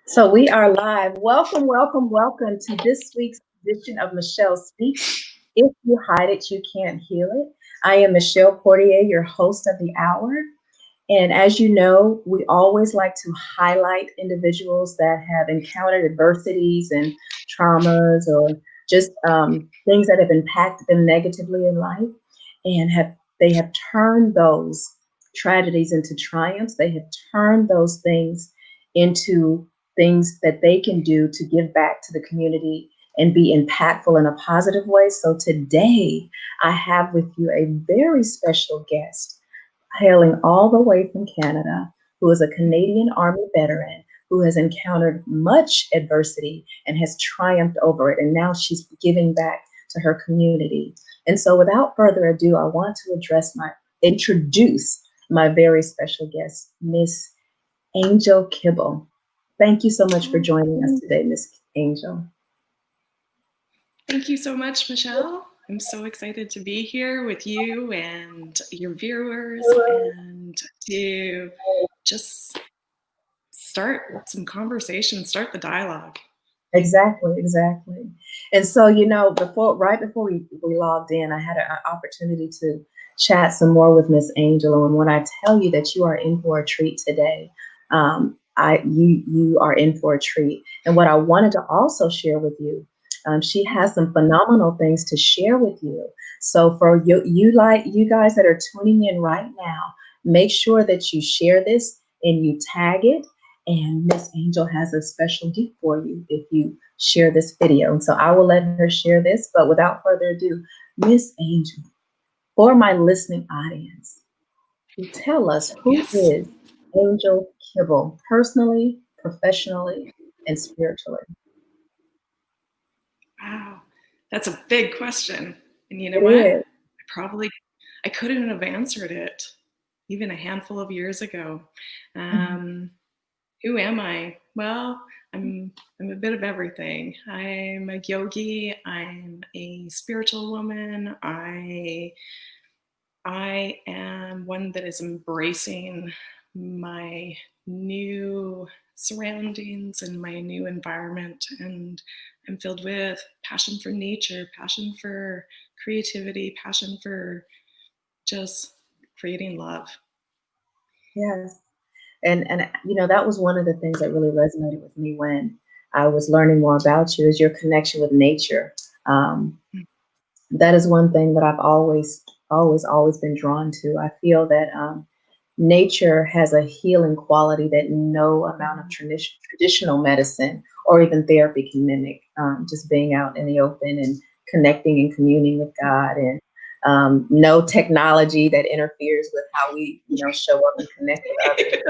So we are live. Welcome, welcome, welcome to this week's edition of Michelle Speaks. If you hide it, you can't heal it. I am Michelle Portier, your host of the hour. And as you know, we always like to highlight individuals that have encountered adversities and traumas or just things that have impacted them negatively in life and have turned those tragedies into triumphs. They have turned those things into things that they can do to give back to the community and be impactful in a positive way. So today I have with you a very special guest hailing all the way from Canada, who is a Canadian Army veteran who has encountered much adversity and has triumphed over it. And now she's giving back to her community. And so without further ado, I want to introduce my very special guest, Miss Angel Kibble. Thank you so much for joining us today, Miss Angel. Thank you so much, Michelle. I'm so excited to be here with you and your viewers and to just start some conversation, start the dialogue. Exactly. And so, right before we logged in, I had an opportunity to chat some more with Miss Angela. And when I tell you that you are in for a treat today, you are in for a treat. And what I wanted to also share with you, she has some phenomenal things to share with you. So for you guys that are tuning in right now, make sure that you share this and you tag it. And Miss Angel has a special gift for you if you share this video. And so I will let her share this. But without further ado, Miss Angel, for my listening audience, tell us who Yes. is Angel Kibble personally, professionally, and spiritually? Wow. That's a big question. And you know It what? is. I couldn't have answered it even a handful of years ago. Mhm. Who am I? Well, I'm a bit of everything. I'm a yogi. I'm a spiritual woman. I am one that is embracing my new surroundings and my new environment, and I'm filled with passion for nature, passion for creativity, passion for just creating love. Yes. And that was one of the things that really resonated with me when I was learning more about you is your connection with nature. Um, that is one thing that I've always been drawn to. I feel that nature has a healing quality that no amount of traditional medicine or even therapy can mimic. Just being out in the open and connecting and communing with God, and no technology that interferes with how we, show up and connect with others.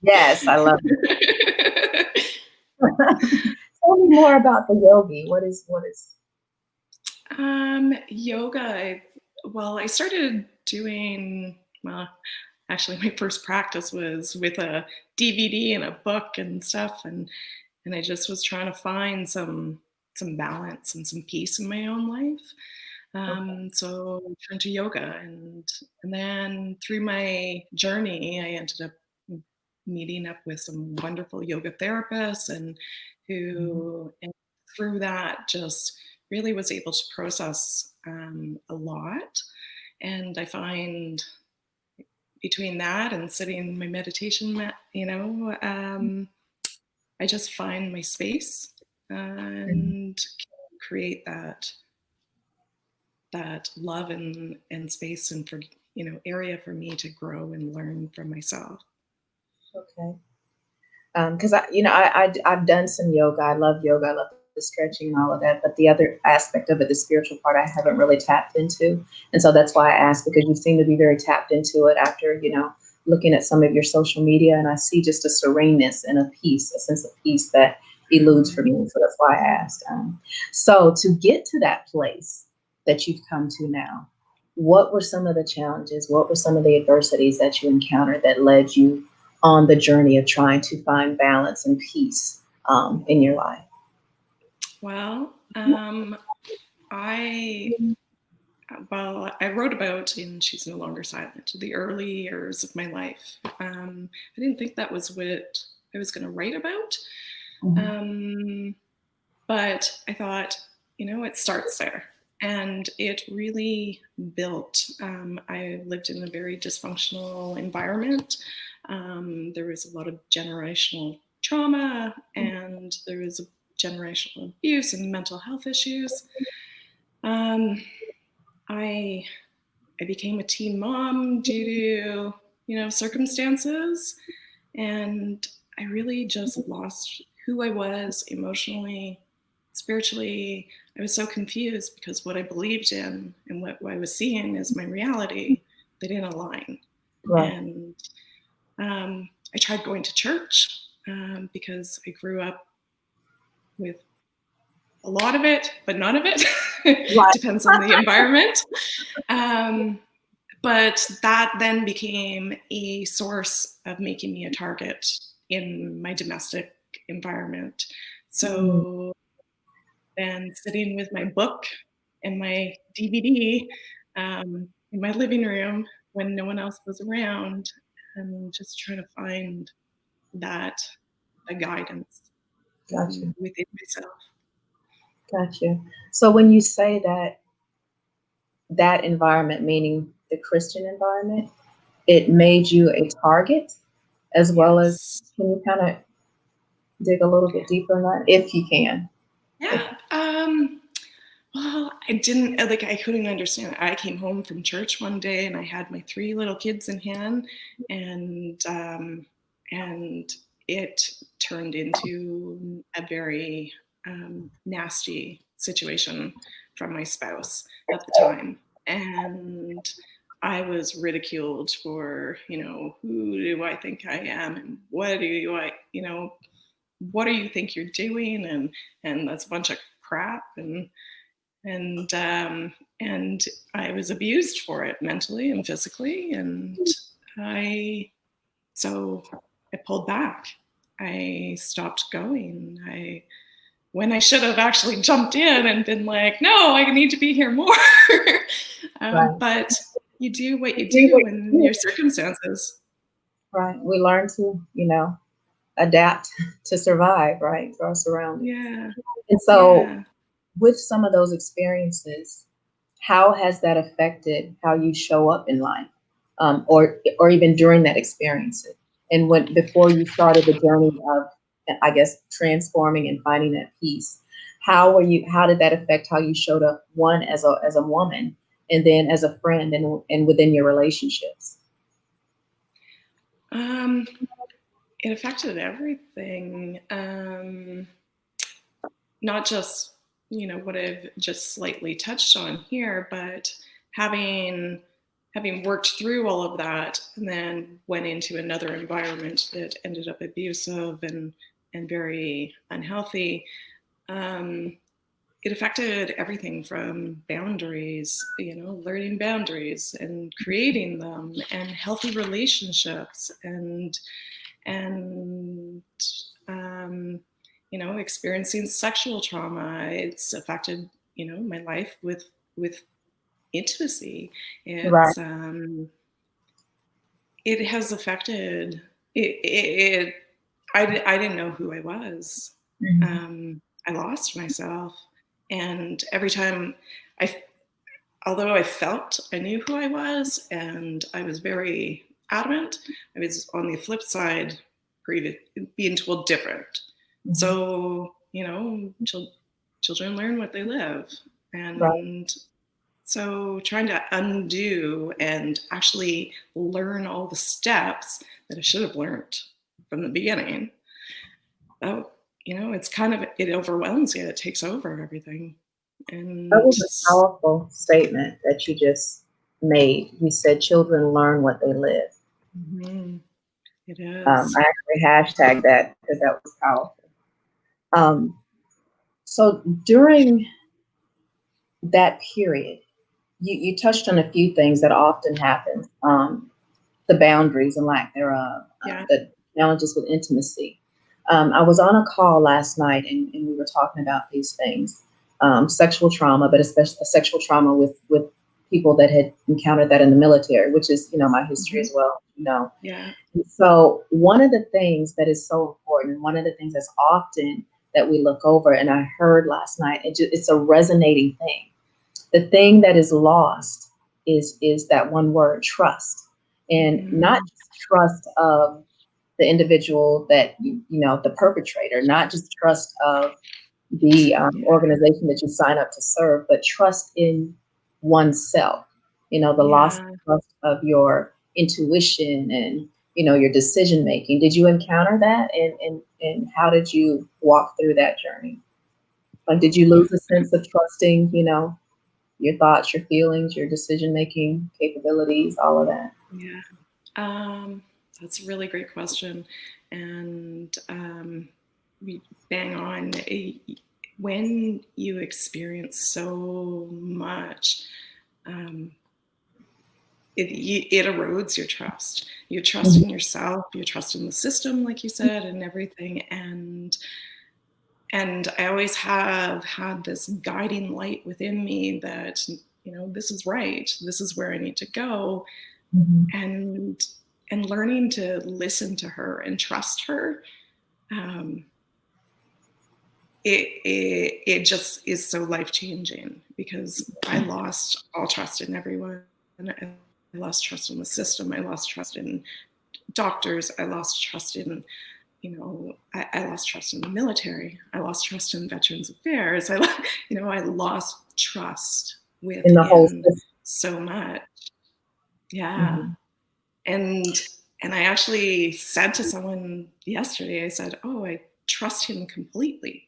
Yes, I love it. Tell me more about the yogi. What is? Yoga. Well, I started doing, well, actually, my first practice was with a DVD and a book and stuff, and I just was trying to find some balance and some peace in my own life. Okay. So I turned to yoga, and then through my journey, I ended up meeting up with some wonderful yoga therapists, and Mhm. who and through that just really was able to process a lot. And I find between that and sitting in my meditation mat, I just find my space and can create that love and space and for area for me to grow and learn from myself. Okay. Because I've done some yoga. I love yoga. I love the stretching and all of that. But the other aspect of it, the spiritual part, I haven't really tapped into, and so that's why I asked, because you seem to be very tapped into it after looking at some of your social media, and I see just a sereneness and a peace, a sense of peace that eludes from me. So that's why I asked. So to get to that place that you've come to now, what were some of the challenges? What were some of the adversities that you encountered that led you on the journey of trying to find balance and peace in your life? Well, I I wrote about in She's No Longer Silent the early years of my life. I didn't think that was what I was going to write about. Mm-hmm. But I thought, it starts there. And it really built. I lived in a very dysfunctional environment. There was a lot of generational trauma, and there was a generational abuse and mental health issues. I became a teen mom due to circumstances, and I really just lost who I was emotionally, spiritually. I was so confused because what I believed in and what I was seeing as my reality, they didn't align. Right. And I tried going to church because I grew up with a lot of it, but none of it. Right. Depends on the environment. But that then became a source of making me a target in my domestic environment. So then sitting with my book and my DVD in my living room when no one else was around, and just trying to find that guidance Gotcha. within myself. Gotcha. So when you say that environment, meaning the Christian environment, it made you a target as well as, Yes. can you kind of dig a little bit deeper in that, if you can? Yeah. Well, I couldn't understand it. I came home from church one day and I had my 3 little kids in hand, and it turned into a very nasty situation from my spouse at the time. And I was ridiculed for, who do I think I am, and what do you think you're doing? And that's a bunch of crap. And I was abused for it mentally and physically, and I pulled back. I stopped going. When I should have actually jumped in and been like, no, I need to be here more. Right. But you do what you do in your circumstances. Right. We learn to, adapt to survive, right, to our surroundings. Yeah. And so Yeah. with some of those experiences, how has that affected how you show up in life, or even during that experience, and before you started the journey of, I guess, transforming and finding that peace? How did that affect how you showed up, one, as a woman, and then as a friend, and within your relationships? It affected everything. Not just what I've just slightly touched on here, but having worked through all of that, and then went into another environment that ended up abusive and very unhealthy. It affected everything from boundaries, learning boundaries and creating them, and healthy relationships, and um, experiencing sexual trauma. It's affected, my life with intimacy. Right. It has affected it. I didn't know who I was. Mm-hmm. I lost myself, and every time although I felt I knew who I was, and I was very adamant, I was on the flip side being told different. Mm-hmm. So, children learn what they live. Right. And so trying to undo and actually learn all the steps that I should have learned from the beginning, it's it overwhelms you. It takes over everything. That And was a powerful statement that you just made. You said children learn what they live. mm-hmm. It I is. actually hashtag that because that was powerful. So during that period, you touched on a few things that often happen. The boundaries and lack thereof, Yeah. the challenges with intimacy. I was on a call last night, and we were talking about these things, sexual trauma, but especially sexual trauma with people that had encountered that in the military, which is, my history as well. Yeah. So one of the things that is so important. One of the things that's often that we look over, and I heard last night, it's a resonating thing. The thing that is lost is that one word, trust, and not Mm, just trust of the individual that the perpetrator, not just trust of the yeah, organization that you sign up to serve, but trust in oneself. The lost yeah. trust of your intuition and your decision making. Did you encounter that, and how did you walk through that journey? Like, did you Oh, lose a sense of trusting, your thoughts, your feelings, your decision making capabilities, all of that? yeah. Um, that's a really great question, and we bang on. When you experience so much, um, it erodes your trust. Your trust Mhm. in yourself, your trust in the system, like you said, and everything. And I always have had this guiding light within me that this is right. This is where I need to go, Mhm. and learning to listen to her and trust her. Um, it just is so life changing because I lost all trust in everyone. I lost trust in the system. I lost trust in doctors. I lost trust in I lost trust in the military. I lost trust in Veterans Affairs. I lost trust In the whole within system. so much. Yeah. Mhm. And I actually said to someone yesterday, I said, "Oh, I trust him completely."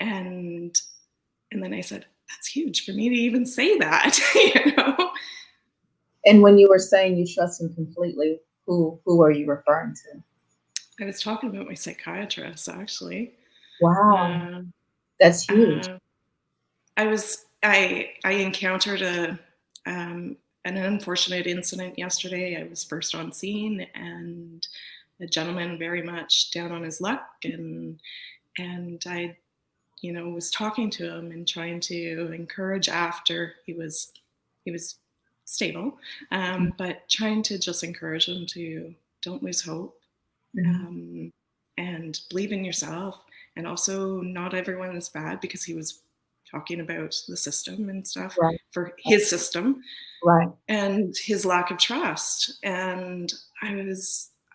And then I said, "That's huge for me to even say that." you know. And when you were saying you trust him completely, who are you referring to? I was talking about my psychiatrist actually. Wow, Uh, that's huge. uh, I encountered an unfortunate incident yesterday. I was first on scene, and a gentleman very much down on his luck, and I was talking to him and trying to encourage after he was stable, but trying to just encourage him to don't lose hope, Mhm. um, and believe in yourself. And also, not everyone is bad, because he was talking about the system and stuff Right, for his system right. and his lack of trust. And I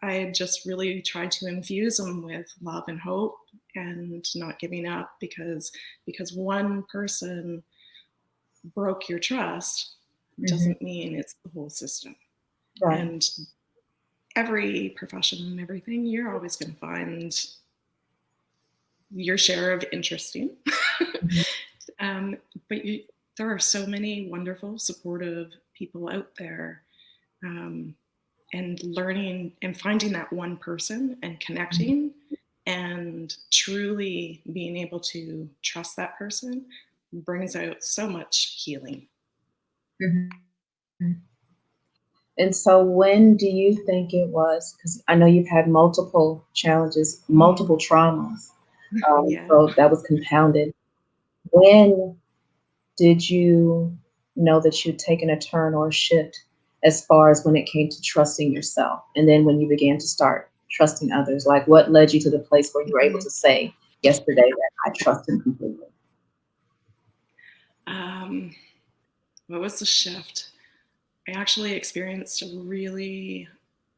had just really tried to infuse him with love and hope and not giving up, because one person broke your trust Mhm. doesn't mean it's the whole system. Right. And every profession and everything, you're always going to find your share of interesting. Mhm. um, but there are so many wonderful, supportive people out there, um, and learning and finding that one person and Mhm. connecting and truly being able to trust that person brings out so much healing. Mhm. And so when do you think it was? Because I know you've had multiple challenges, Mm. multiple traumas. Yeah. So that was compounded. When did you know that you'd taken a turn or a shift as far as when it came to trusting yourself? And then when you began to start trusting others, like what led you to the place where you were able Mhm. to say yesterday that I trust him completely? Um, what was the shift? I actually experienced a really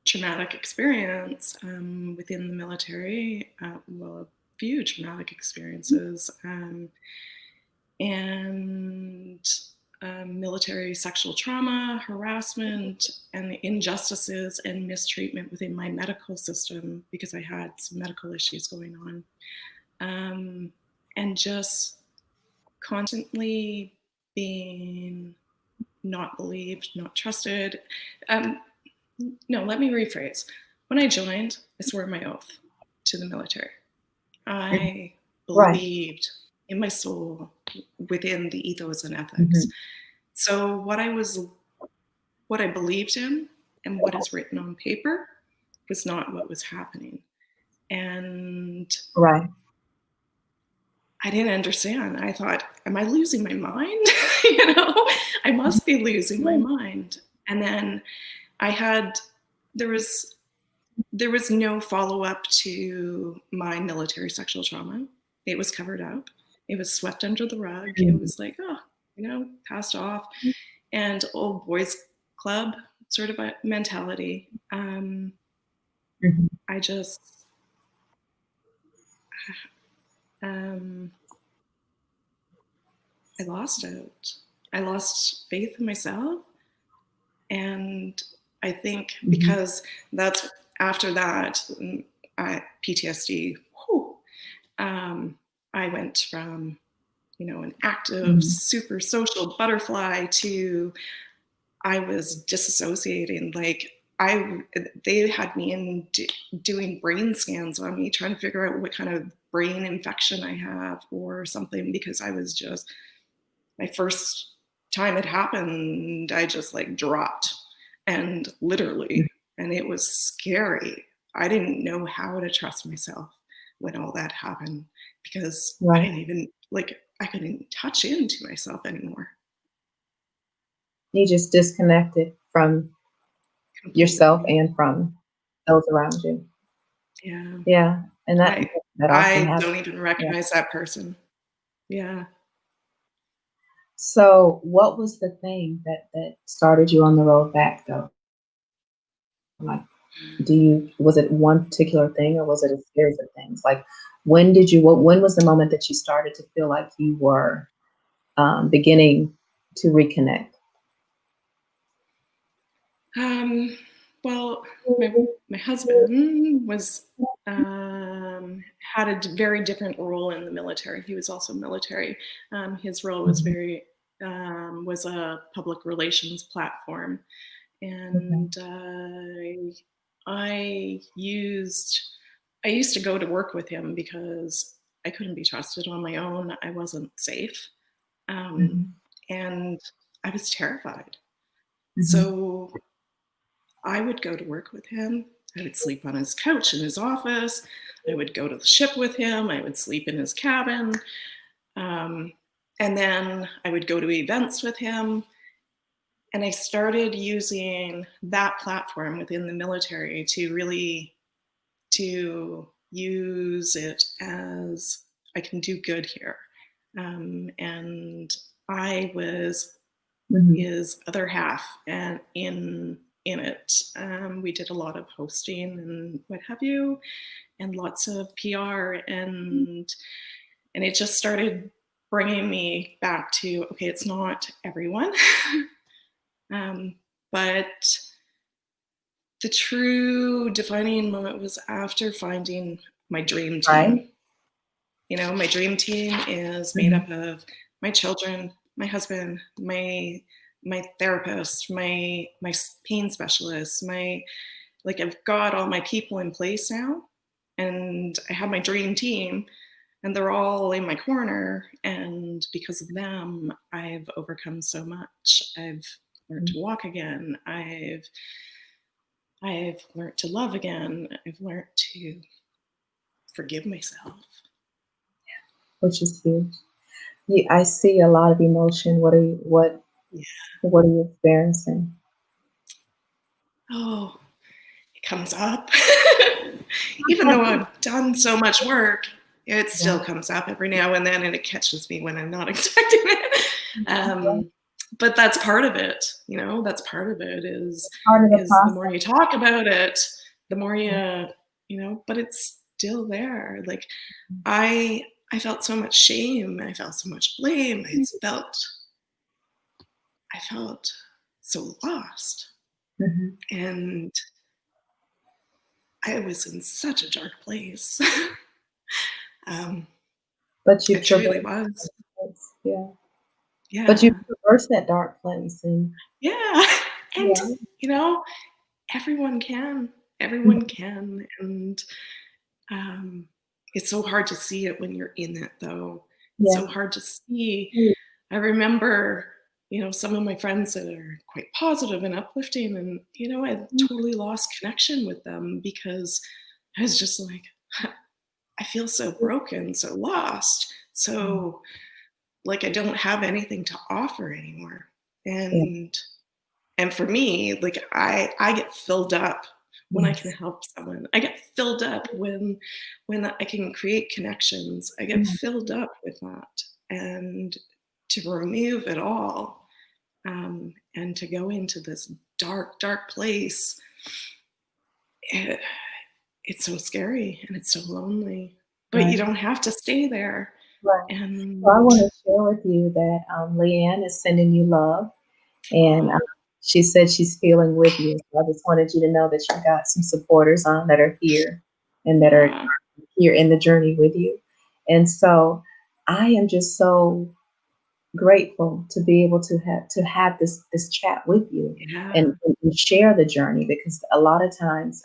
traumatic experience within the military. Well, a few traumatic experiences, and military sexual trauma, harassment, and the injustices and mistreatment within my medical system, because I had some medical issues going on, and just constantly being not believed, not trusted. Um, no, let me rephrase. When I joined, I swore my oath to the military. Mhm. I Right. believed in my soul within the ethos and ethics. Mhm. So what I believed in and what is written on paper was not what was happening. And Right. I didn't understand. I thought, am I losing my mind? you know, I must be losing my mind. And then I had, there was there was no follow-up to my military sexual trauma. It was covered up. It was swept under the rug. It Mhm. was like, oh, passed off. And old boys club sort of a mentality. Mhm. I just, um, I lost it. I lost faith in myself. And I think Mhm. because that's after that, PTSD, whew, I went from, an active, Mhm. super social butterfly to I was disassociating. Like they had me in doing brain scans on me, trying to figure out what kind of brain infection I have or something, because I was just, my first time it happened, I just like dropped and literally, and it was scary. I didn't know how to trust myself when all that happened because I Right. didn't even like, I couldn't touch into myself anymore. You just disconnected from yourself Completely. and from those around you. Yeah. Yeah, and that I that often I happens. don't even Yeah. recognize that person. Yeah. So, what was the thing that started you on the road back, though? Like, was it one particular thing, or was it a series of things? Like, when was the moment that you started to feel like you were, beginning to reconnect? Um, well, my husband was had a very different role in the military. He was also military. His role was Mhm. very was a public relations platform, Okay. and I used I used to go to work with him because I couldn't be trusted on my own. I wasn't safe, um, Mhm. and I was terrified. Mhm. So I would go to work with him. I would sleep on his couch in his office. I would go to the ship with him. I would sleep in his cabin. Um, and then I would go to events with him. And I started using that platform within the military to really to use it as I can do good here. And I was Mhm. his other half and in it. We did a lot of hosting and what have you, and lots of PR, and it just started bringing me back to okay, it's not everyone, um, but the true defining moment was after finding my dream team. Right? My dream team is made Mhm. up of my children, my husband, my therapist, my pain specialist, my like I've got all my people in place now, and I have my dream team, and they're all in my corner. And because of them, I've overcome so much. I've learned to walk again. I've learned to love again. I've learned to forgive myself. Which is huge. I see a lot of emotion. Yeah. What are you experiencing? Oh, it comes up. Even though I've done so much work, it still Yeah. comes up every now and then, and it catches me when I'm not expecting it. Yeah. But that's part of it. That's part of it Part of the is the more process. you talk about it, the more but it's still there. Like I I felt so much shame. I felt so much blame. I felt so lost. Mhm. And I was in such a dark place. um, But you've it truly traversed was. that place. Yeah. But you've Yeah. traversed that dark place, and Yeah. And, yeah. you know, everyone can. Mhm. Everyone can. And um, it's so hard to see it when you're in it, though. It's Yeah. so hard to see. Mm. I remember, some of my friends that are quite positive and uplifting, and, I totally lost connection with them because I was just like, I feel so broken, so lost. So like I don't have anything to offer anymore. Yeah. And for me, like I get filled up when I can Yes. help someone. I get filled up when I can create connections. I get Mm. filled up with that. And to remove it all, and to go into this dark, dark place, it, it's so scary and it's so lonely. But you Right. don't have to stay there. Right. So I And want to share with you that Leanne is sending you love, and oh, she said she's feeling with you. So I just wanted you to know that you got some supporters on that are here and that are ah, here in the journey with you. And so I am just so grateful to be able to have this chat with you yeah, and share the journey, because a lot of times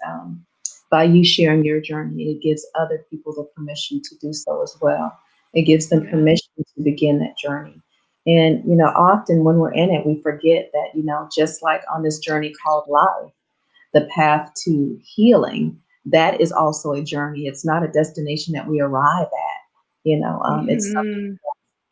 by you sharing your journey, it gives other people the permission to do so as well. It gives them yeah, permission to begin that journey. And often when we're in it, we forget that just like on this journey called life, the path to healing, that is also a journey. It's not a destination that we arrive at. It's hmm,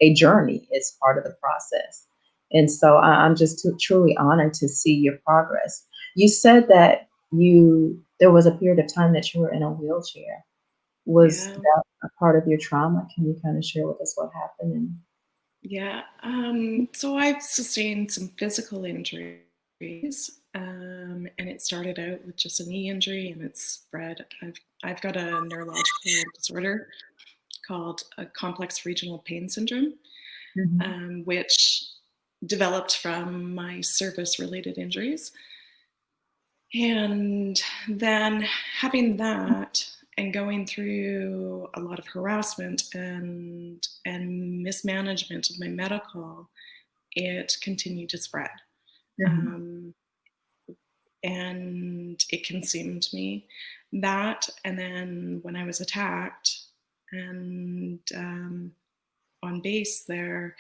a journey. It's part of the process. And so I'm just truly honored to see your progress. You said that there was a period of time that you were in a wheelchair. Was yeah, that a part of your trauma? Can you kind of share with us what happened? yeah. So I've sustained some physical injuries, and it started out with just a knee injury, and it's spread. I've got a neurological disorder called a complex regional pain syndrome, Mm-hmm. which developed from my service-related injuries. And then having that and going through a lot of harassment and mismanagement of my medical, it continued to spread. Mm-hmm. Um, and it consumed me. That, and then when I was attacked and on base there,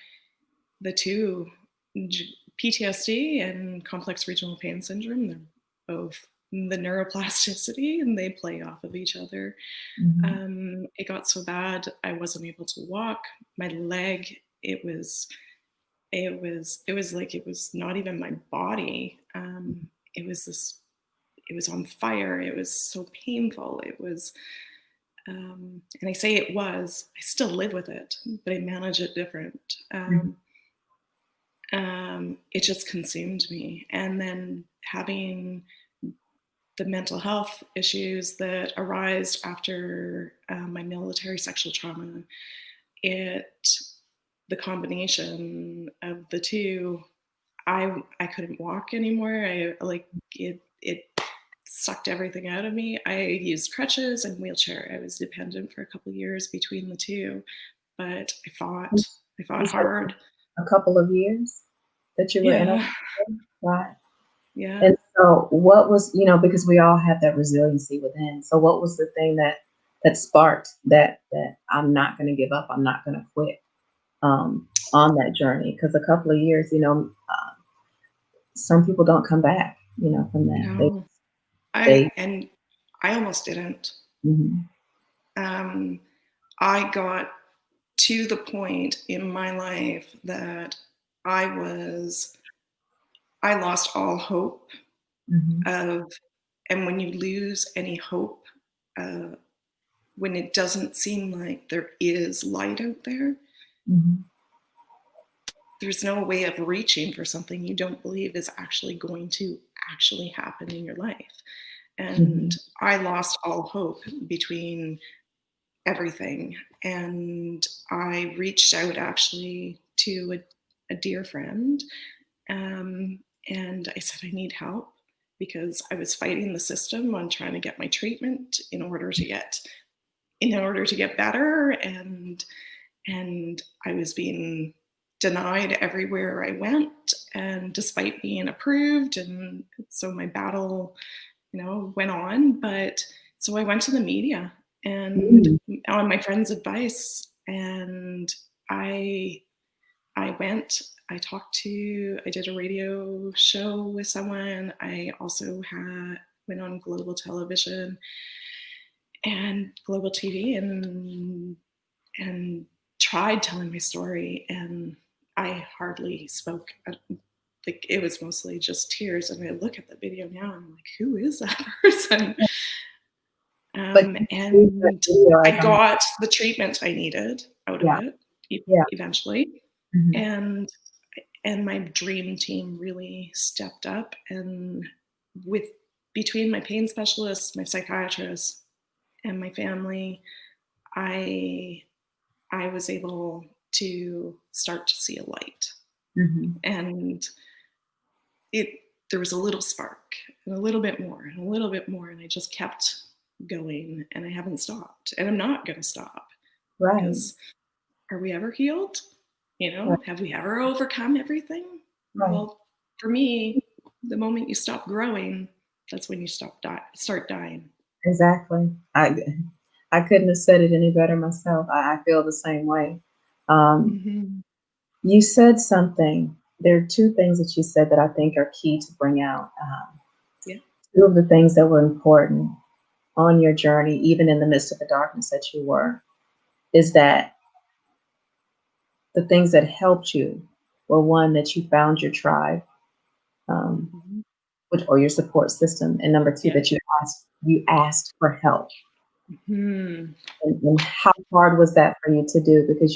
the two, PTSD and complex regional pain syndrome, they're both the neuroplasticity and they play off of each other. Mm-hmm. It got so bad I wasn't able to walk. My leg, it was like it was not even my body. It was this. It was on fire. It was so painful. It was, and I say it was. I still live with it, but I manage it different. It just consumed me. And then having the mental health issues that arise after my military sexual trauma, it, the combination of the two, I couldn't walk anymore. I like it sucked everything out of me. I used crutches and wheelchair. I was dependent for a couple of years between the two, but I You fought said hard. a couple of years that you were in a Yeah, right. yeah. And so what was, because we all have that resiliency within. So what was the thing that sparked that I'm not going to give up, I'm not going to quit on that journey? Because a couple of years, some people don't come back, from that. They No, they I almost didn't. mhm, Um, I got to the point in my life that I was, I lost all hope mhm, of, and when you lose any hope, uh, when it doesn't seem like there is light out there, mhm, there's no way of reaching for something you don't believe is actually going to actually happen in your life. And mhm, I lost all hope between everything. And I reached out actually to a dear friend, um, and I said, I need help because I was fighting the system on trying to get my treatment in order to get better, and I was being denied everywhere I went, and despite being approved, and so my battle, went on. But so I went to the media and mhm, on my friend's advice, and I I went. I did a radio show with someone. I also went on global television and global TV and tried telling my story, and I hardly spoke. like it was mostly just tears. And I look at the video now and I'm like, who is that person? But And I got the treatment I needed out of yeah, it yeah. eventually. Mm-hmm. And my dream team really stepped up, and between my pain specialist, my psychiatrist, and my family, I was able to start to see a light. Mm-hmm. And there was a little spark and a little bit more and a little bit more, and I just kept going, and I haven't stopped, and I'm not going to stop. Right. Because are we ever healed? Right. Have we ever overcome everything? Right. Well, for me, the moment you stop growing, that's when you start dying. Exactly. I couldn't have said it any better myself. I feel the same way. Mm-hmm. You said something. There are two things that you said that I think are key to bring out. Yeah. Two of the things that were important on your journey, even in the midst of the darkness that you were, is that the things that helped you were, one, that you found your tribe, Mm-hmm. or your support system, and number two, Yeah. that you asked for help. Mm-hmm. And how hard was that for you to do? Because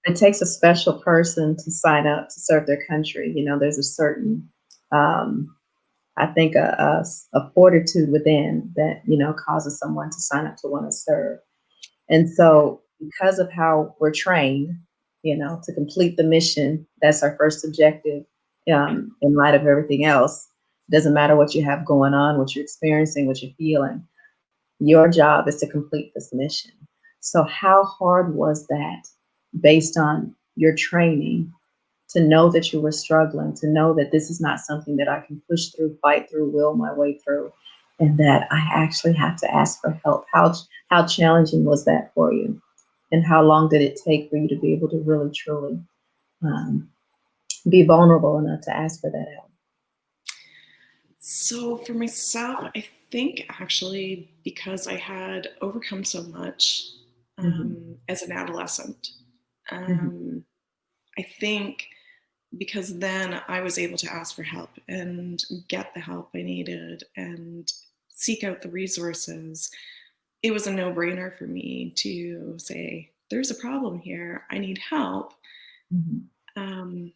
it takes a special person to sign up to serve their country. There's a certain, I think, a fortitude within that causes someone to sign up to want to serve. And so, because of how we're trained, to complete the mission, that's our first objective. In light of everything else, it doesn't matter what you have going on, what you're experiencing, what you're feeling. Your job is to complete this mission. So, how hard was that, based on your training, to know that you were struggling, to know that this is not something that I can push through, fight through, will my way through, and that I actually have to ask for help? How challenging was that for you? And how long did it take for you to be able to really, truly be vulnerable enough to ask for that help? So for myself, I think actually because I had overcome so much Mm-hmm. as an adolescent, Mm-hmm. I think because then I was able to ask for help and get the help I needed and seek out the resources. It was a no-brainer for me to say, there's a problem here, I need help. Mm-hmm. Um,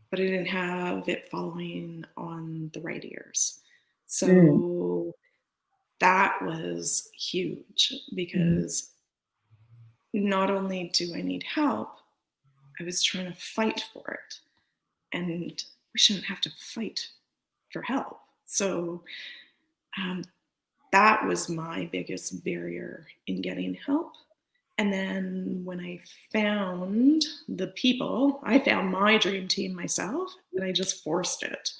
but I didn't have it following on the right ears. So that was huge, Mm-hmm. because not only do I need help, I was trying to fight for it. And we shouldn't have to fight for help. So that was my biggest barrier in getting help. And then when I found the people, I found my dream team myself, and I just forced it.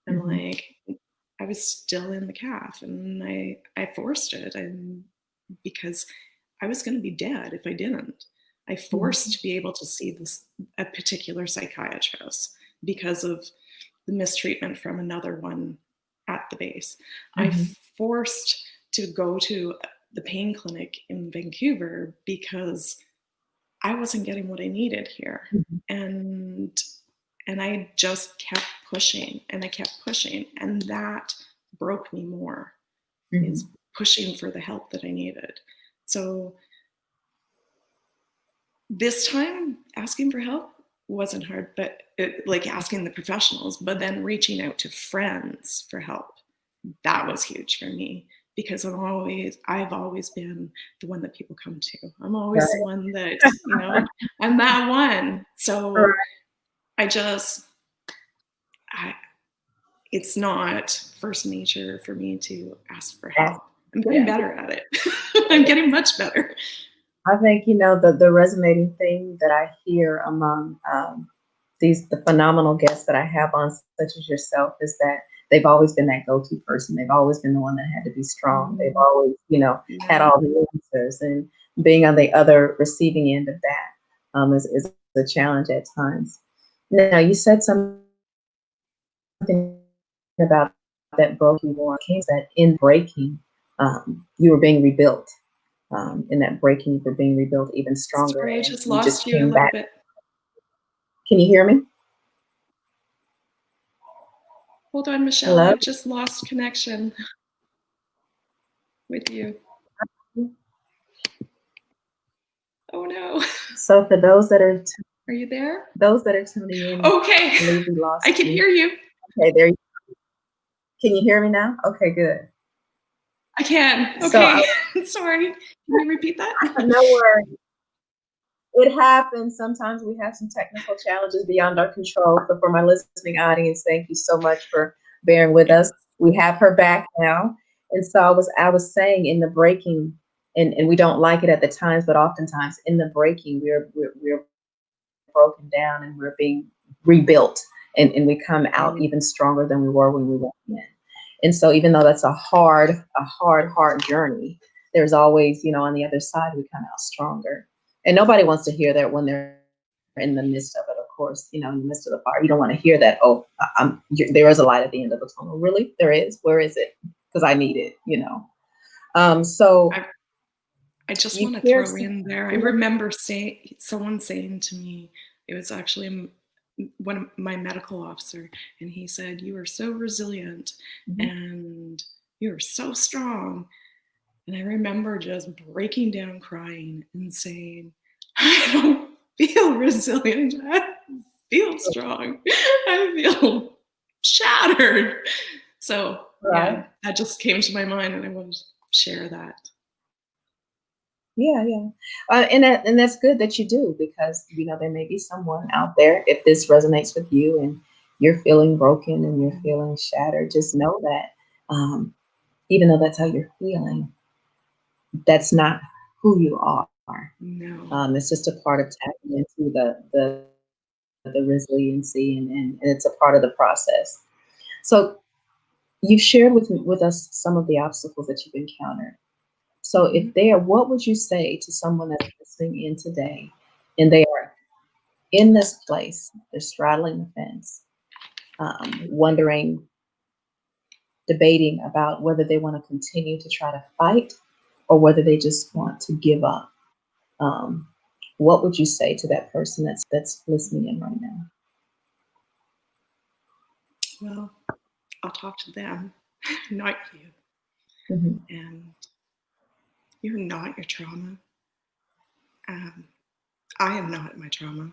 And Mm-hmm. like, I was still in the calf, and I forced it, and because I was going to be dead if I didn't. I forced to be able to see a particular psychiatrist because of the mistreatment from another one at the base. I Mm-hmm. forced to go to the pain clinic in Vancouver because I wasn't getting what I needed here. Mm-hmm. And I just kept pushing, and I kept pushing, and that broke me more, Mm-hmm. is pushing for the help that I needed. So this time asking for help wasn't hard, but like asking the professionals, but then reaching out to friends for help, that was huge for me, because I've always been the one that people come to. I'm always the Right. one that, I'm that one. Right. So it's not first nature for me to ask for Ask. help. I'm getting Yeah. better at it. I'm getting much better. I think the resonating thing that I hear among the phenomenal guests that I have on, such as yourself, is that they've always been that go-to person. They've always been the one that had to be strong. They've always, had Yeah. all the answers, and being on the other receiving end of that is a challenge at times. Now, you said something about that broke you more. That in breaking, you were being rebuilt. In that breaking, you were being rebuilt even stronger, Sorry, I and just you just lost you a came little back. bit. Can you hear me? Hold on, Michelle. Hello? I've just lost connection with you. Oh no. So for Are you there? those that are tuning in, Okay. I believe we I lost can you. hear you. Okay, there. Can you hear me now? Okay, good. I can. So Okay. Sorry. Can you repeat that? no worries. It happens. Sometimes we have some technical challenges beyond our control. So for my listening audience, thank you so much for bearing with Yes. us. We have her back now. And so I was saying in the breaking, and we don't like it at the times, but oftentimes in the breaking, we're broken down and we're being rebuilt, and we come out Mm, even stronger than we were when we went in. And so even though that's a hard journey, there's always, on the other side we come out stronger. And nobody wants to hear that when they're in the midst of it, of course, in the midst of the fire. You don't want to hear that, oh, there is a light at the end of the tunnel. Really? There is? Where is it? Because I need it. So I, I just you want to hear throw some, in there. I yeah. remember someone saying to me, it was actually one of my medical officer, and he said, "You are so resilient, Mhm. and you are so strong." And I remember just breaking down crying and saying, "I don't feel resilient. I feel strong. I feel shattered." So, Right. yeah, that just came to my mind, and I wanted to share that. Yeah, yeah. And that's good that you do, because there may be someone out there, if this resonates with you and you're feeling broken and you're feeling shattered, just know that, um, even though that's how you're feeling, that's not who you are. No. It's just a part of tapping into the resiliency, and it's a part of the process. So you've shared with us some of the obstacles that you've encountered. So Mhm. what would you say to someone that's listening in today, and they are in this place, they're straddling the fence, wondering, debating about whether they want to continue to try to fight or whether they just want to give up? Um, what would you say to that person that's listening in right now? Well, I'll talk to them, not you. Hmm. And you're not your trauma. Um, I am not my trauma.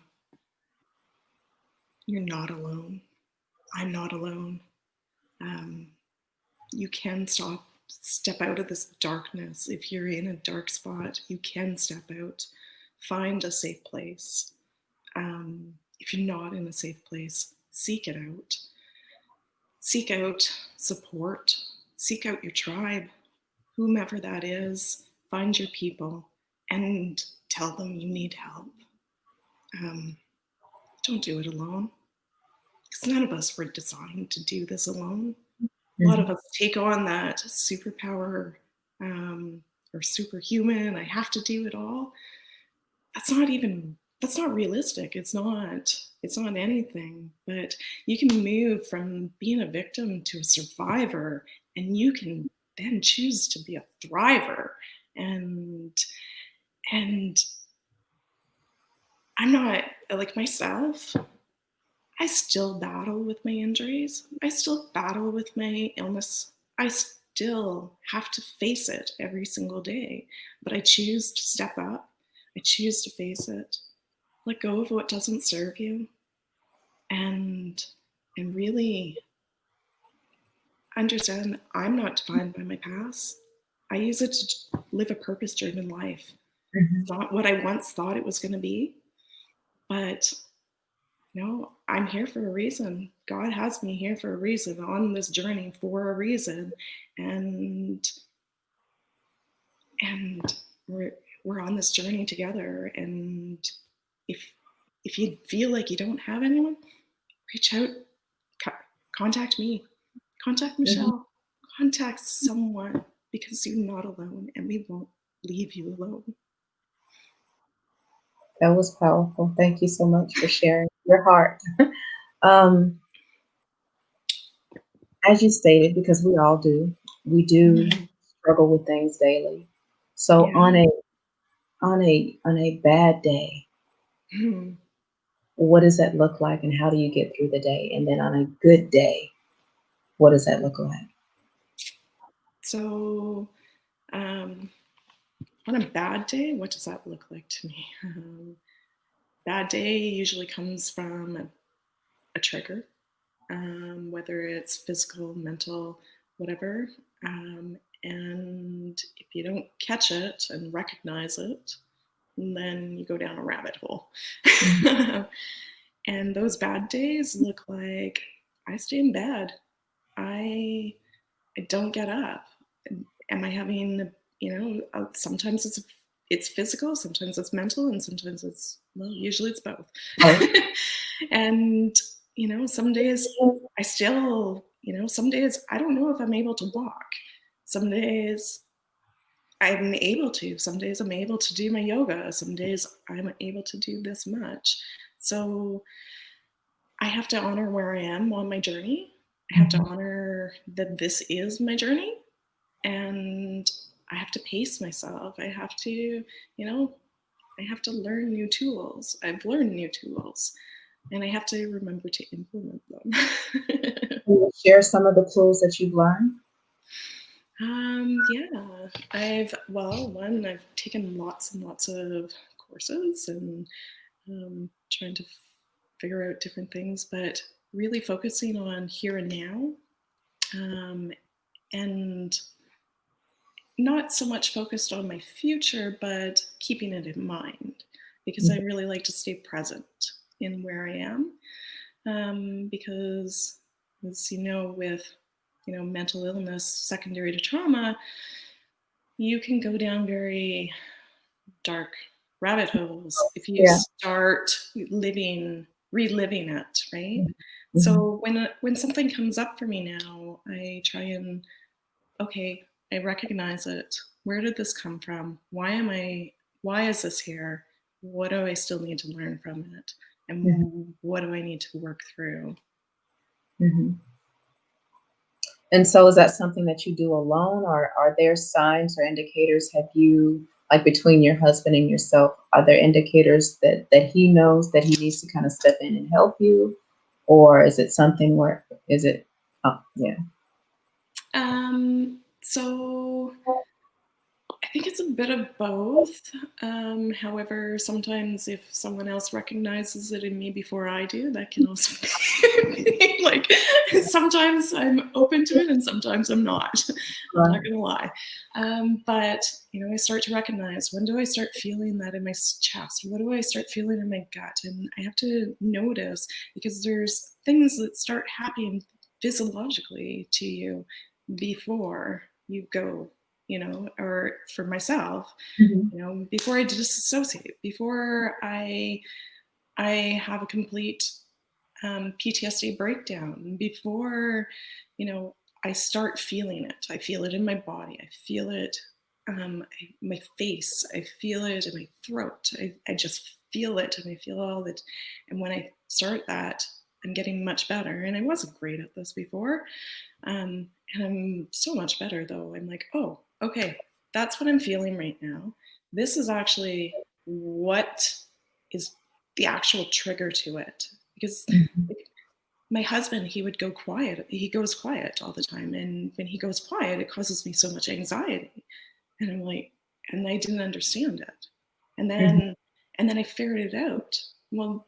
You're not alone. I'm not alone. Um, you can step out of this darkness. If you're in a dark spot, you can step out, find a safe place. If you're not in a safe place, seek it out. Seek out support. Seek out your tribe, whomever that is. Find your people and tell them you need help. Um, don't do it alone, because none of us were designed to do this alone. A lot of Hmm. us take on that superpower, um, or superhuman, I have to do it all. That's not realistic. It's not anything. But you can move from being a victim to a survivor, and you can then choose to be a thriver. And and I'm not, like, myself, I still battle with my injuries. I still battle with my illness. I still have to face it every single day. But I choose to step up. I choose to face it. Let go of what doesn't serve you, and really understand I'm not defined by my past. I use it to live a purpose driven life. Hmm. It's not what I once thought it was going to be, but no, I'm here for a reason. God has me here for a reason, on this journey for a reason. And and we're on this journey together. And if you feel like you don't have anyone, reach out, co- contact me, contact Hmm. Michelle, contact someone, because you're not alone and we won't leave you alone. That was powerful. Thank you so much for sharing your heart. um, as you stated, because we do Mhm. struggle with things daily. So Yeah. on a bad day, Mhm. what does that look like, and how do you get through the day? And then on a good day, what does that look like? So, on a bad day, what does that look like to me? Bad day usually comes from a trigger, whether it's physical, mental, whatever. And if you don't catch it and recognize it, then you go down a rabbit hole. Mhm. And those bad days look like I stay in bed. I I don't get up. Am I having, sometimes it's physical, sometimes it's mental, and sometimes it's, well, usually it's both. Oh, And some days I still, some days I don't know if I'm able to walk. Some days I'm able to. Some days I'm able to do my yoga. Some days I'm able to do this much. So I have to honor where I am on my journey. I have to mhm, honor that this is my journey, and I have to pace myself. I have to learn new tools. I've learned new tools, and I have to remember to implement them. can you share some of the tools that you've learned? Yeah, I've taken lots and lots of courses and trying to figure out different things, but really focusing on here and now, um, and not so much focused on my future, but keeping it in mind, because I Mhm, really like to stay present in where I am. Because, as you know, with mental illness secondary to trauma, you can go down very dark rabbit holes if you yeah. start reliving it, right? Mhm, mhm, So when something comes up for me now, I try and, okay, I recognize it. Where did this come from? Why is this here? What do I still need to learn from it? mhm, And what do I need to work through? mhm. And so is that something that you do alone, or are there signs or indicators? Have you, like between your husband and yourself, are there indicators that he knows that he needs to kind of step in and help you? Or is it something where, is it, oh, yeah. So I think it's a bit of both. However, sometimes if someone else recognizes it in me before I do, that can also be like, sometimes I'm open to it and sometimes I'm not. I'm not Right. going to lie. But, I start to recognize, when do I start feeling that in my chest? What do I start feeling in my gut? And I have to notice, because there's things that start happening physiologically to you before you go, or for myself, Mhm, before I disassociate, before I have a complete PTSD breakdown, before you know I start feeling it. I feel it in my body. I feel it, my face. I feel it in my throat. I just feel it, and I feel all that. And when I start that, I'm getting much better. And I wasn't great at this before, and I'm so much better though. I'm like, oh, okay, that's what I'm feeling right now. This is actually what is the actual trigger to it. Because mhm, my husband, he would go quiet. He goes quiet all the time. And when he goes quiet, it causes me so much anxiety. And I'm like, and I didn't understand it. And mhm, then, and then I figured it out. Well,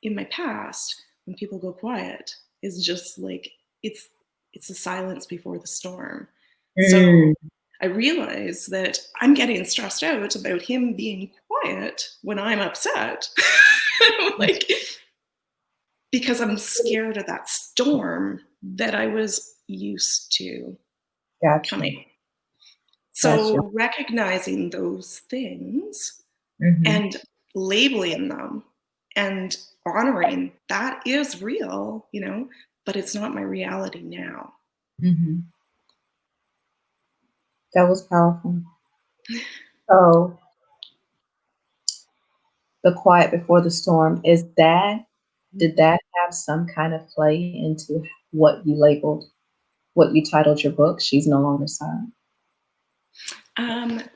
in my past, when people go quiet, is just like, it's, it's the silence before the storm. So mm, I realize that I'm getting stressed out about him being quiet when I'm upset. Like, because I'm scared of that storm that I was used to gotcha, coming. gotcha. So recognizing those things Mhm, and labeling them and honoring that is real, but it's not my reality now. mhm. That was powerful. So the quiet before the storm, did that have some kind of play into what you titled your book, She's No Longer Silent?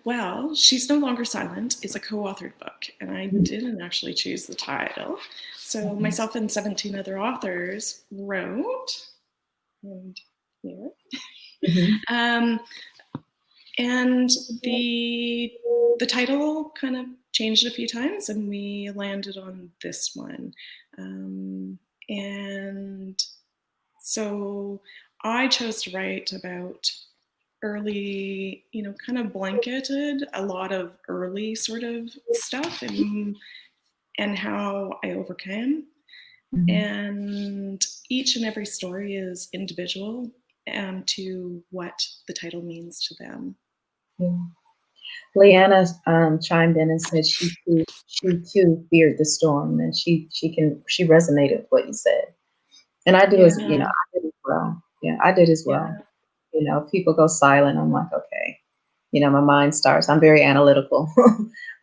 Well, She's No Longer Silent is a co-authored book, and I didn't actually choose the title. So myself and 17 other authors wrote, and here. And the title kind of changed a few times, and we landed on this one. And so I chose to write about early, kind of blanketed a lot of early sort of stuff and how I overcame. And each and every story is individual to what the title means to them. Yeah. Leanna chimed in and said she too feared the storm, and she resonated with what you said. And I do as I did as well. Yeah, I did as well. People go silent. I'm like, okay. My mind starts. I'm very analytical.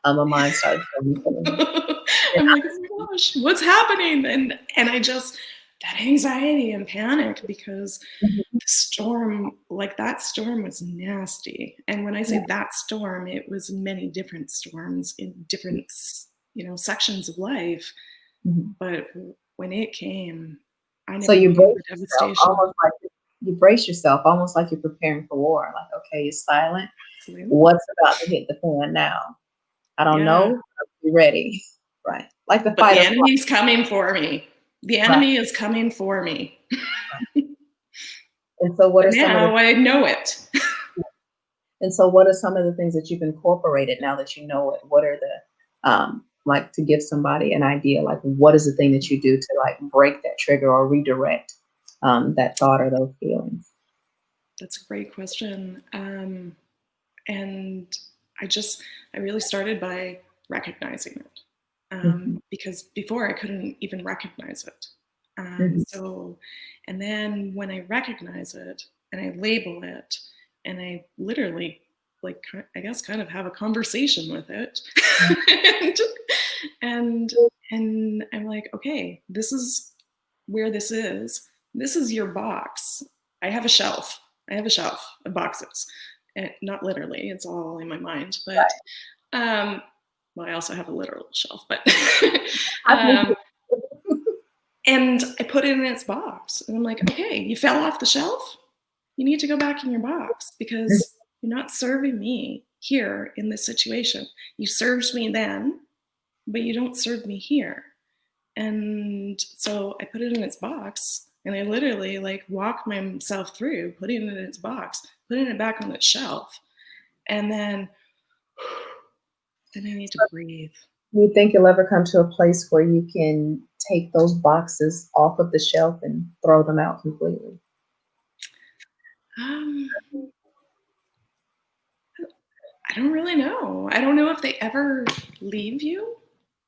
My mind starts. I'm like, oh my gosh, what's happening? And I just that anxiety and panic because the storm, like that storm was nasty. And when I say that storm, it was many different storms in different, sections of life. But when it came, I never knew the devastation. You brace yourself, almost like you're preparing for war. Like, okay, you're silent. Absolutely. What's about to hit the fan now? I don't know. Be ready. Right. Like the fight. The enemy's coming for me. The enemy is coming for me. And so what are some of the, I know it. And so what are some of the things that you've incorporated now that you know it? What are the like to give somebody an idea, like what is the thing that you do to like break that trigger or redirect that thought or those feelings? That's a great question. And I really started by recognizing it. Because before I couldn't even recognize it. And then when I recognize it and I label it and I literally I guess kind of have a conversation with it and I'm like, okay, this is where this is. This is your box. I have a shelf of boxes. Not literally, it's all in my mind, but well, I also have a literal shelf, but and I put it in its box. And I'm like, okay, you fell off the shelf. You need to go back in your box because you're not serving me here in this situation. You served me then, but you don't serve me here. And so I put it in its box and I literally walk myself through putting it in its box, putting it back on its shelf. And then I need to breathe. Do you think you'll ever come to a place where you can take those boxes off of the shelf and throw them out completely? I don't really know. I don't know if they ever leave you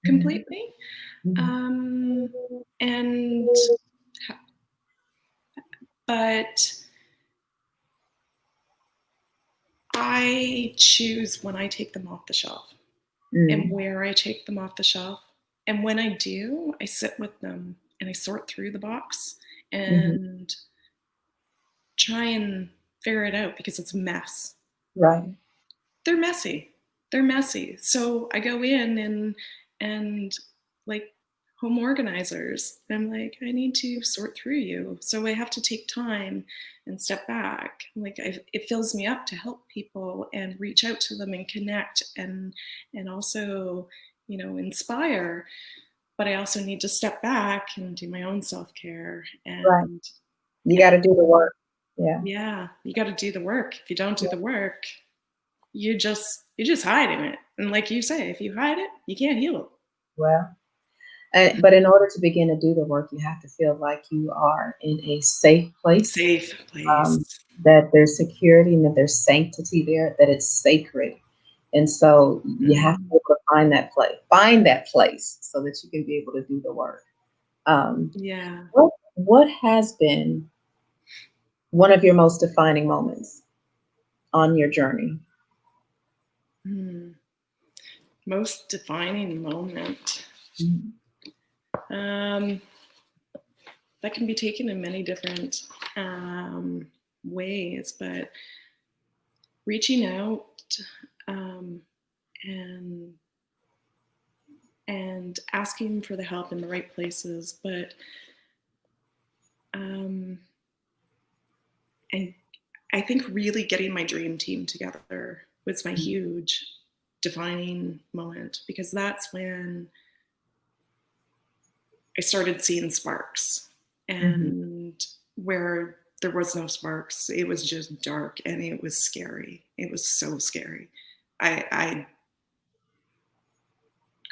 completely. But I choose when I take them off the shelf and where I take them off the shelf. And when I do, I sit with them and I sort through the box and try and figure it out because it's a mess. Right. They're messy. So I go in and like home organizers, I'm like, I need to sort through you. So I have to take time and step back. It fills me up to help people and reach out to them and connect and also, inspire. But I also need to step back and do my own self-care. And you got to do the work. Yeah, you got to do the work. If you don't do the work, you're just hiding it. And like you say, if you hide it, you can't heal it. Well, but in order to begin to do the work, you have to feel like you are in a safe place. That there's security and that there's sanctity there, that it's sacred. And so you have to be able to find that place so that you can be able to do the work. What has been one of your most defining moments on your journey? Most defining moment. That can be taken in many different ways, but reaching out um, and asking for the help in the right places, but and I think really getting my dream team together was my huge defining moment, because that's when I started seeing sparks. And where there was no sparks, it was just dark and it was scary. It was so scary. I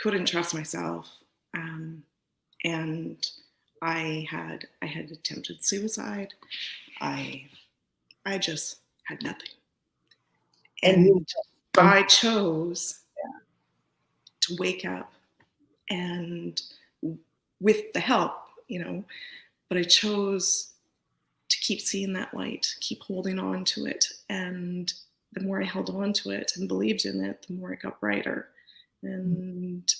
couldn't trust myself. And I had attempted suicide. I just had nothing. And I chose to wake up, and with the help, but I chose to keep seeing that light, keep holding on to it. And the more I held on to it and believed in it, the more it got brighter. And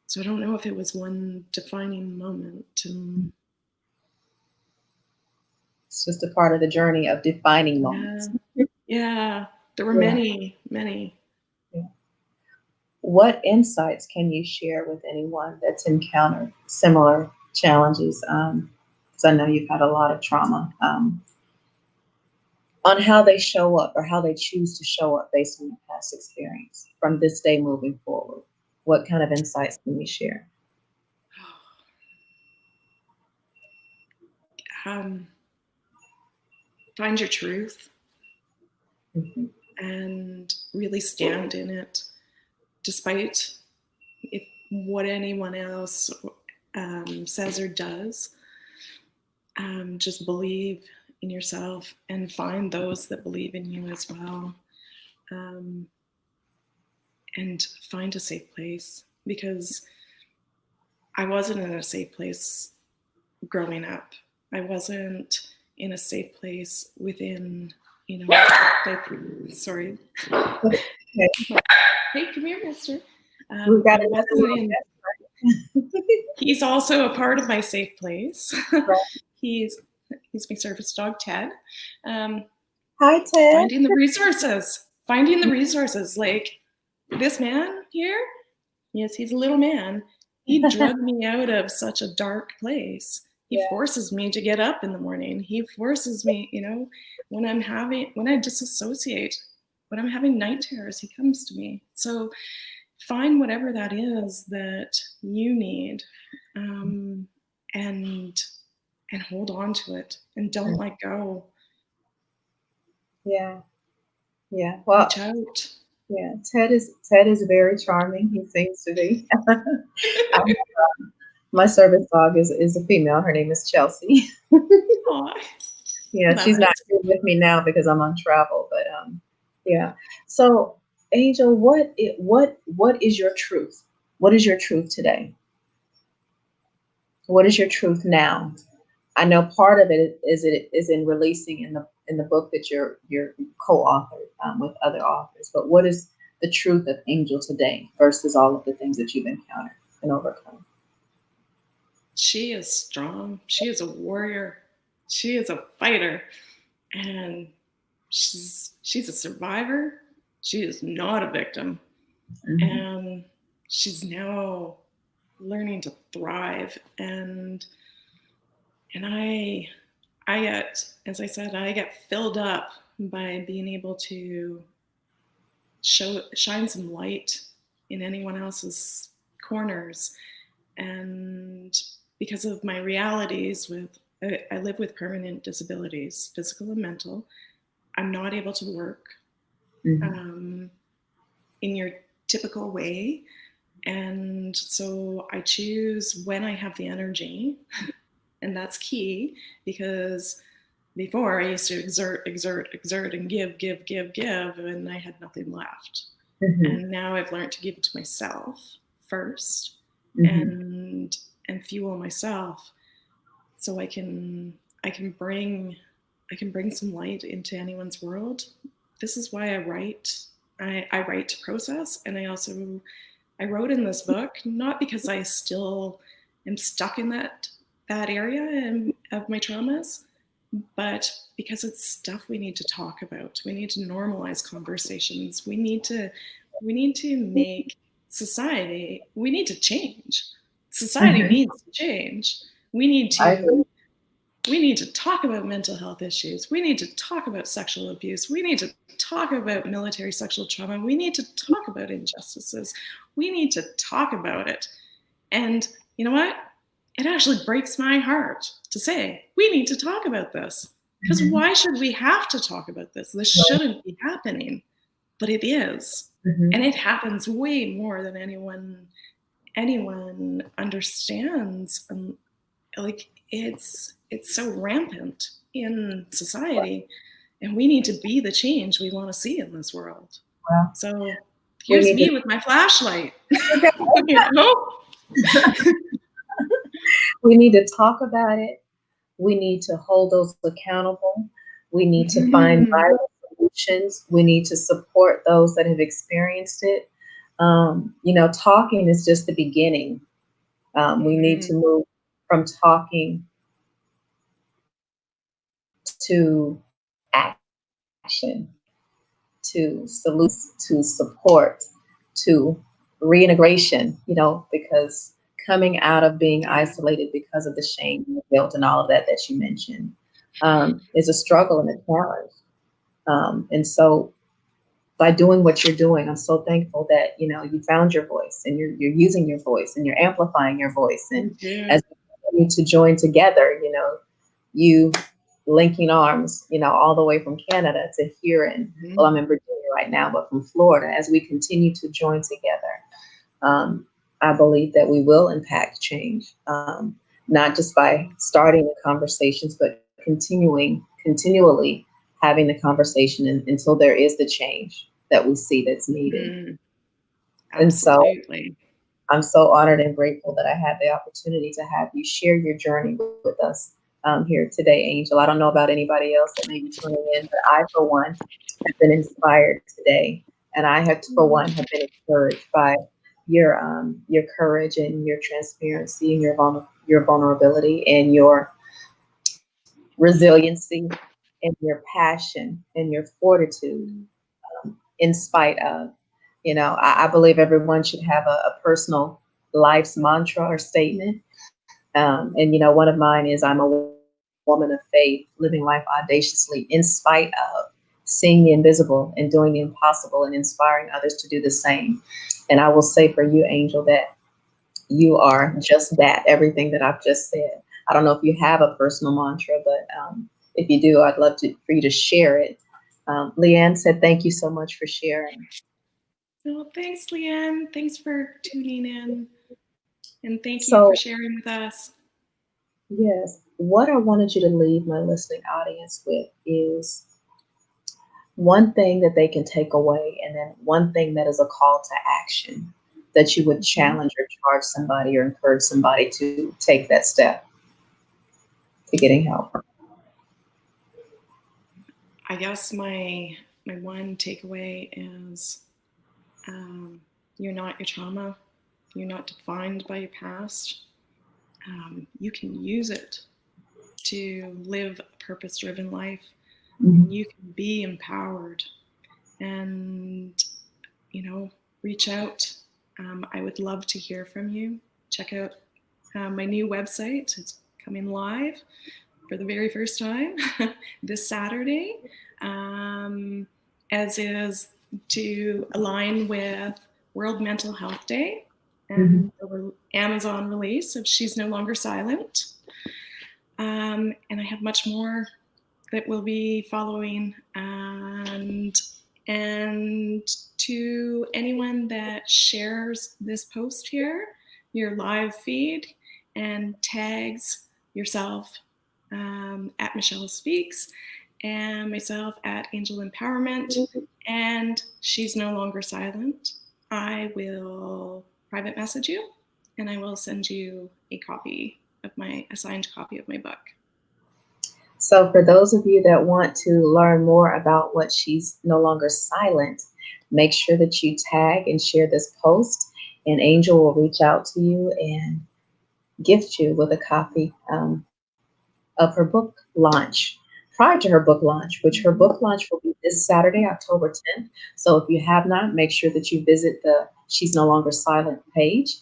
so I don't know if it was one defining moment. It's just a part of the journey of defining moments. Yeah, there were many. Yeah. What insights can you share with anyone that's encountered similar challenges? Because I know you've had a lot of trauma, on how they show up or how they choose to show up based on your past experience from this day moving forward. What kind of insights can you share? Find your truth and really stand in it, despite what anyone else says or does. Just believe in yourself and find those that believe in you as well. And find a safe place, because I wasn't in a safe place growing up. I wasn't in a safe place within, sorry. Hey, come here, mister. He's also a part of my safe place. He's my service dog, Ted. Hi, Ted. Finding the resources. Like this man here, yes, he's a little man. He drugged me out of such a dark place. He forces me to get up in the morning. He forces me, when I disassociate, when I'm having night terrors, he comes to me. So find whatever that is that you need, and hold on to it and don't let go. Yeah. Well, reach out. Yeah, Ted is very charming. He seems to be. My service dog is a female. Her name is Chelsea. Yeah, she's not here with me now because I'm on travel. But yeah. So, Angel, what is your truth? What is your truth today? What is your truth now? I know part of it is in releasing in the book that you're co-authored with other authors. But what is the truth of Angel today versus all of the things that you've encountered and overcome? She is strong. She is a warrior. She is a fighter, and she's a survivor. She is not a victim, and she's now learning to thrive. And I get, as I said, I get filled up by being able to shine some light in anyone else's corners. And because of my realities I live with permanent disabilities, physical and mental. I'm not able to work in your typical way. And so I choose when I have the energy. And that's key, because before I used to exert and give, and I had nothing left. And now I've learned to give to myself first, and fuel myself, so I can bring some light into anyone's world. This is why I write. I write to process, and I wrote in this book not because I still am stuck in that area of my traumas, but because it's stuff we need to talk about. We need to normalize conversations. We need to make society, we need to change. Society Mhm. needs to change. We need I to agree. we need to talk about mental health issues. We need to talk about sexual abuse. We need to talk about military sexual trauma. We need to talk about injustices. We need to talk about it. And you know what? It actually breaks my heart to say, we need to talk about this. Because Mhm. why should we have to talk about this? This Right. shouldn't be happening, but it is. And Mhm. it happens way more than anyone understands. Like it's so rampant in society, and we need to be the change we want to see in this world. Well, So we here's need to. me with my flashlight. Okay. You know? We need to talk about it. We need to hold those accountable. We need to find viable solutions. We need to support those that have experienced it. Talking is just the beginning. We need to move from talking to action, to solutions, to support, to reintegration, because coming out of being Yeah. isolated because of the shame and the guilt and all of that you mentioned is a struggle and a challenge. And so by doing what you're doing, I'm so thankful that, you found your voice and you're using your voice and you're amplifying your voice. And Thank you. as we continue to join together, you linking arms, all the way from Canada to here in, well, I'm in Virginia right now, but from Florida, as we continue to join together, I believe that we will impact change, not just by starting the conversations, but continually having the conversation until there is the change that we see that's needed. And so Absolutely. I'm so honored and grateful that I had the opportunity to have you share your journey with us here today, Angel. I don't know about anybody else that may be tuning in, but I, for one, have been inspired today, and I have, for one, have been encouraged by your courage and your transparency and your vulnerability and your resiliency and your passion and your fortitude in spite of. I believe everyone should have a personal life's mantra or statement. And, one of mine is I'm a woman of faith, living life audaciously in spite of seeing the invisible and doing the impossible and inspiring others to do the same. And I will say for you, Angel, that you are just that, everything that I've just said. I don't know if you have a personal mantra, but if you do, I'd love for you to share it. Leanne said, thank you so much for sharing. Well, thanks, Leanne. Thanks for tuning in. And thank you for So, sharing with us. yes, what I wanted you to leave my listening audience with is one thing that they can take away, and then one thing that is a call to action that you would Mhm. challenge or charge somebody or encourage somebody to take that step to getting help. I guess my one takeaway is you're not your trauma. You're not defined by your past. You can use it to live a purpose-driven life, and Mhm. you can be empowered. And reach out. I would love to hear from you. Check out my new website. It's coming live for the very first time this Saturday, as is to align with World Mental Health Day Mhm. and the Amazon release of She's No Longer Silent. And I have much more that will be following. And to anyone that shares this post here, your live feed, and tags yourself at Michelle Speaks and myself at Angel Empowerment, and She's No Longer Silent, I will private message you and I will send you a signed copy of my book. So, for those of you that want to learn more about what She's No Longer Silent, make sure that you tag and share this post, and Angel will reach out to you and gift you with a copy of her book launch. Prior to her book launch, which her Mhm. book launch will be this Saturday, October 10th. So if you have not, make sure that you visit the She's No Longer Silent page,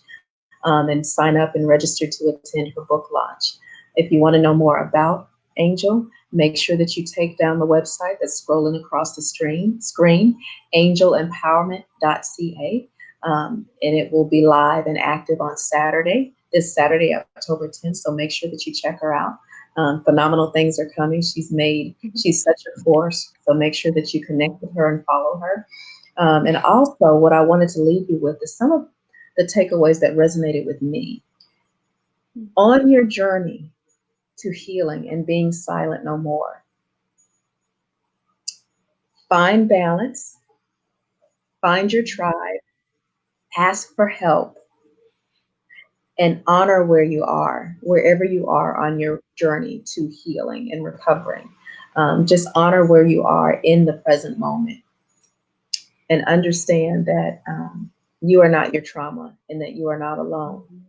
and sign up and register to attend her book launch. If you want to know more about Angel, make sure that you take down the website that's scrolling across the screen, angelempowerment.ca, and it will be live and active on this Saturday, October 10th. So make sure that you check her out. Phenomenal things are coming. Mhm. She's such a force. So make sure that you connect with her and follow her. And also, what I wanted to leave you with is some of the takeaways that resonated with me. On your journey to healing and being silent no more, find balance, find your tribe, ask for help, and honor where you are, wherever you are on your journey to healing and recovering. Just honor where you are in the present moment and understand that you are not your trauma and that you are not alone. Mhm.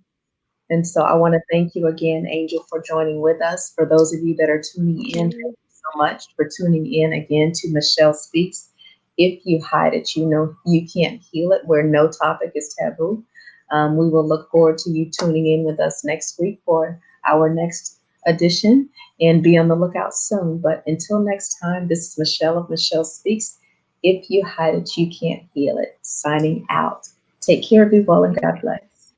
And so I want to thank you again, Angel, for joining with us. For those of you that are tuning Thank in, thank you. you so much for tuning in again to Michelle Speaks. If you hide it, you know you can't heal it, where no topic is taboo. We will look forward to you tuning in with us next week for our next edition, and be on the lookout soon. But until next time, this is Michelle of Michelle Speaks. If you hide it, you can't heal it. Signing out. Take care, be well, and Thank God you. bless.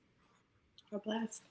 God bless.